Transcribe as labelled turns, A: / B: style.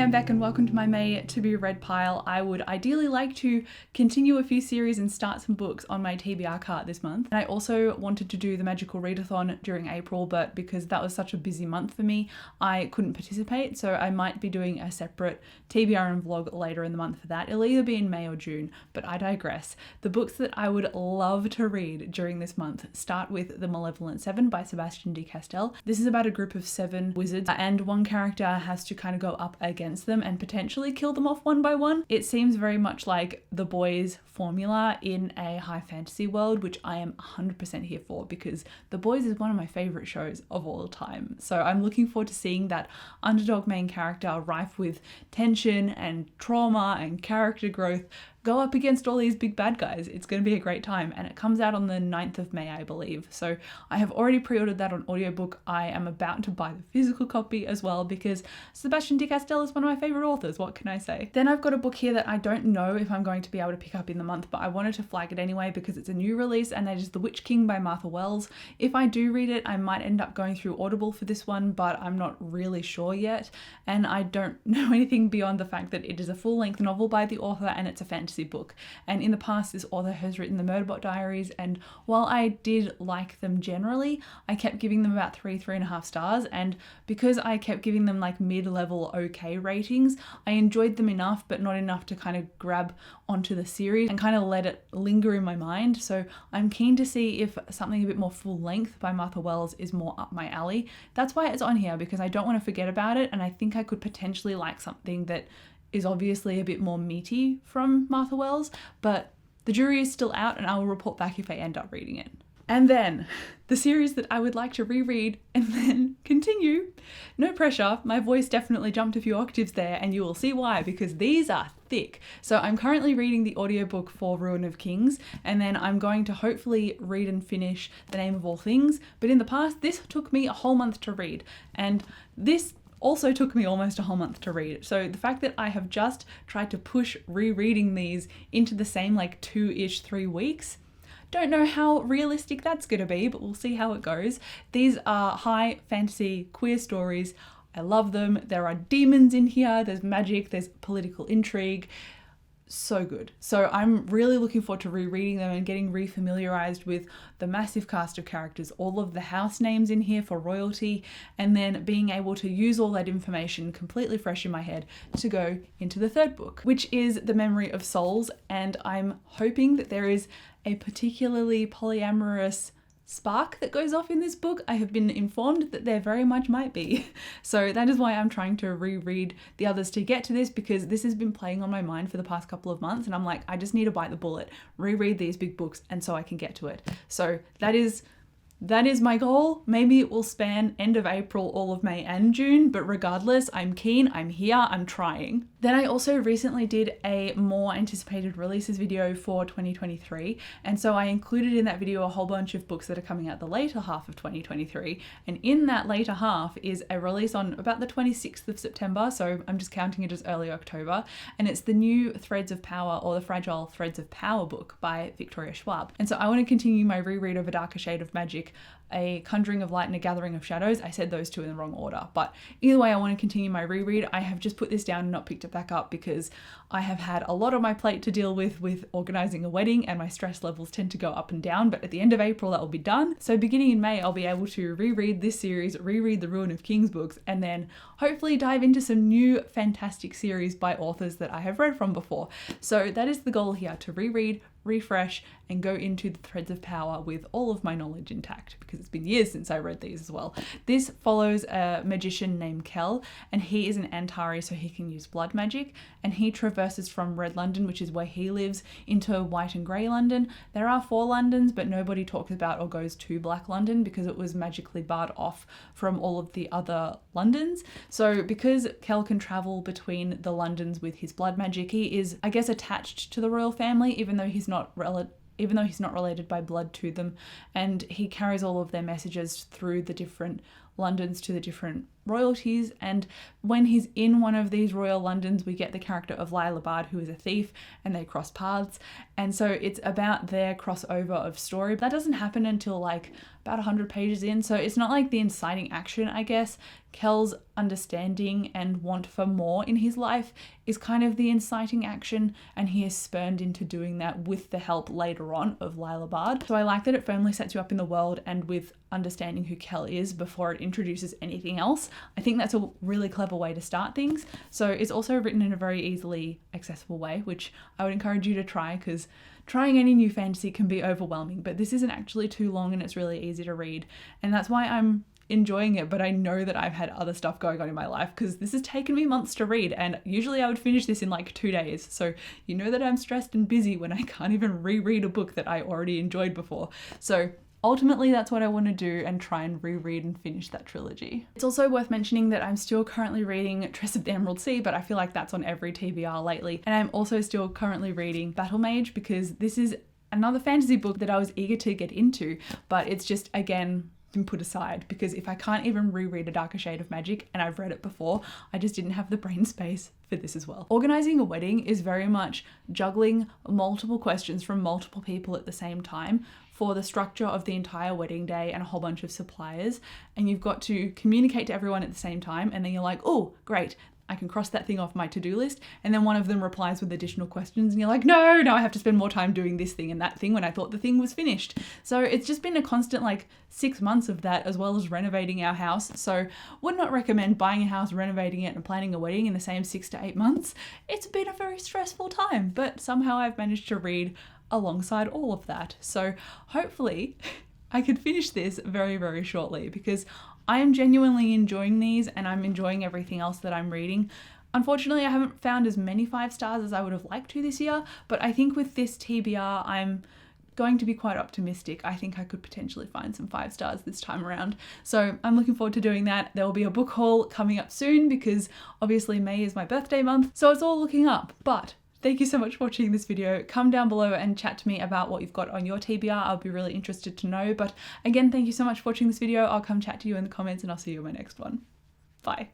A: I'm Beck and welcome to my May to be read pile. I would ideally like to continue a few series and start some books on my TBR cart this month. And I also wanted to do the Magical Readathon during April, but because that was such a busy month for me, I couldn't participate. So I might be doing a separate TBR and vlog later in the month for that. It'll either be in May or June, but I digress. The books that I would love to read during this month start with The Malevolent Seven by Sebastian de Castell. This is about a group of 7 wizards and one character has to kind of go up against them and potentially kill them off one by one. It seems very much like The Boys formula in a high fantasy world, which I am 100% here for because The Boys is one of my favorite shows of all time. So I'm looking forward to seeing that underdog main character rife with tension and trauma and character growth go up against all these big bad guys. It's going to be a great time, and it comes out on the 9th of May, I believe. So I have already pre-ordered that on audiobook. I am about to buy the physical copy as well because Sebastian de Castell is one of my favorite authors. What can I say? Then I've got a book here that I don't know if I'm going to be able to pick up in the month, but I wanted to flag it anyway because it's a new release, and that is The Witch King by Martha Wells. If I do read it, I might end up going through Audible for this one, but I'm not really sure yet. And I don't know anything beyond the fact that it is a full-length novel by the author and it's a fantasy book. And in the past, this author has written the Murderbot Diaries, and while I did like them generally, I kept giving them about 3.5 stars, and because I kept giving them like mid-level okay ratings, I enjoyed them enough, but not enough to kind of grab onto the series and kind of let it linger in my mind. So I'm keen to see if something a bit more full length by Martha Wells is more up my alley. That's why it's on here, because I don't want to forget about it, and I think I could potentially like something that is obviously a bit more meaty from Martha Wells, but the jury is still out and I will report back if I end up reading it. And then the series that I would like to reread and then continue. No pressure, my voice definitely jumped a few octaves there and you will see why, because these are thick. So I'm currently reading the audiobook for Ruin of Kings, and then I'm going to hopefully read and finish The Name of All Things. But in the past, this took me a whole month to read, and this also took me almost a whole month to read. So the fact that I have just tried to push rereading these into the same like 2-ish, 3 weeks, don't know how realistic that's gonna be, but we'll see how it goes. These are high fantasy queer stories. I love them. There are demons in here, there's magic, there's political intrigue. So good. So I'm really looking forward to rereading them and getting refamiliarized with the massive cast of characters, all of the house names in here for royalty, and then being able to use all that information completely fresh in my head to go into the 3rd book, which is The Memory of Souls. And I'm hoping that there is a particularly polyamorous spark that goes off in this book. I have been informed that there very much might be. So that is why I'm trying to reread the others to get to this, because this has been playing on my mind for the past couple of months and I'm like, I just need to bite the bullet, reread these big books, and so I can get to it. So that is my goal. Maybe it will span end of April, all of May and June, but regardless, I'm keen, I'm here, I'm trying. Then I also recently did a more anticipated releases video for 2023, and so I included in that video a whole bunch of books that are coming out the later half of 2023, and in that later half is a release on about the 26th of September, so I'm just counting it as early October, and it's the new Threads of Power, or the Fragile Threads of Power book by Victoria Schwab. And so I want to continue my reread of A Darker Shade of Magic, A Conjuring of Light and A Gathering of Shadows. I said those two in the wrong order, but either way I want to continue my reread. I have just put this down and not picked it back up because I have had a lot on my plate to deal with organizing a wedding, and my stress levels tend to go up and down, but at the end of April that will be done. So beginning in May I'll be able to reread this series, reread the Ruin of Kings books, and then hopefully dive into some new fantastic series by authors that I have read from before. So that is the goal here, to reread, refresh, and go into the Threads of Power with all of my knowledge intact, because it's been years since I read these as well. This follows a magician named Kel, and he is an Antari, so he can use blood magic, and he traverses from Red London, which is where he lives, into White and Grey London. There are 4 Londons, but nobody talks about or goes to Black London because it was magically barred off from all of the other Londons. So because Kel can travel between the Londons with his blood magic, he is, I guess, attached to the royal family, even though he's not related by blood to them, and he carries all of their messages through the different Londons to the different royalties, and when he's in one of these royal Londons, we get the character of Lila Bard, who is a thief, and they cross paths, and so it's about their crossover of story. That doesn't happen until like about 100 pages in, so it's not like the inciting action, I guess. Kel's understanding and want for more in his life is kind of the inciting action, and he is spurned into doing that with the help later on of Lila Bard. So I like that it firmly sets you up in the world and with understanding who Kel is before it introduces anything else. I think that's a really clever way to start things. So it's also written in a very easily accessible way, which I would encourage you to try, because trying any new fantasy can be overwhelming, but this isn't actually too long and it's really easy to read. And that's why I'm enjoying it, but I know that I've had other stuff going on in my life, because this has taken me months to read, and usually I would finish this in like 2 days. So you know that I'm stressed and busy when I can't even reread a book that I already enjoyed before. So ultimately, that's what I want to do, and try and reread and finish that trilogy. It's also worth mentioning that I'm still currently reading Tress of the Emerald Sea, but I feel like that's on every TBR lately. And I'm also still currently reading Battle Mage, because this is another fantasy book that I was eager to get into, but it's just, again, been put aside, because if I can't even reread A Darker Shade of Magic, and I've read it before, I just didn't have the brain space for this as well. Organizing a wedding is very much juggling multiple questions from multiple people at the same time for the structure of the entire wedding day and a whole bunch of suppliers, and you've got to communicate to everyone at the same time, and then you're like, oh great, I can cross that thing off my to-do list, and then one of them replies with additional questions and you're like, no, I have to spend more time doing this thing and that thing when I thought the thing was finished. So it's just been a constant like 6 months of that, as well as renovating our house. So would not recommend buying a house, renovating it and planning a wedding in the same 6 to 8 months. It's been a very stressful time, but somehow I've managed to read alongside all of that. So hopefully I could finish this very, very shortly, because I am genuinely enjoying these and I'm enjoying everything else that I'm reading. Unfortunately, I haven't found as many 5 stars as I would have liked to this year, but I think with this TBR, I'm going to be quite optimistic. I think I could potentially find some 5 stars this time around. So I'm looking forward to doing that. There will be a book haul coming up soon, because obviously May is my birthday month, so it's all looking up. But thank you so much for watching this video. Come down below and chat to me about what you've got on your TBR. I'll be really interested to know. But again, thank you so much for watching this video. I'll come chat to you in the comments, and I'll see you in my next one. Bye.